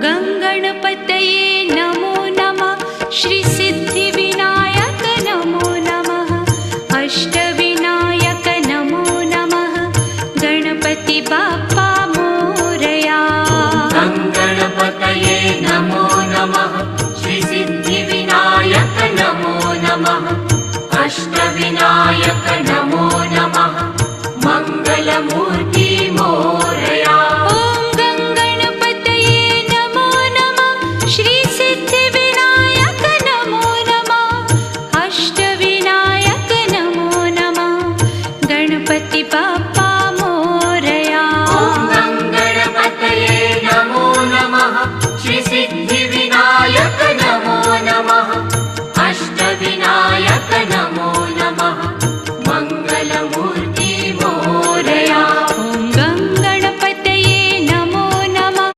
गङ्गणपतये नमो नमः। श्रीसिद्धिविनायक नमो नमः। अष्टविनायक नमो नमः। गणपति बाप्पा मोरया। गणपतये नमो नमः। श्रीसिद्धिविनायक नमो नमः। अष्टविनायक नमो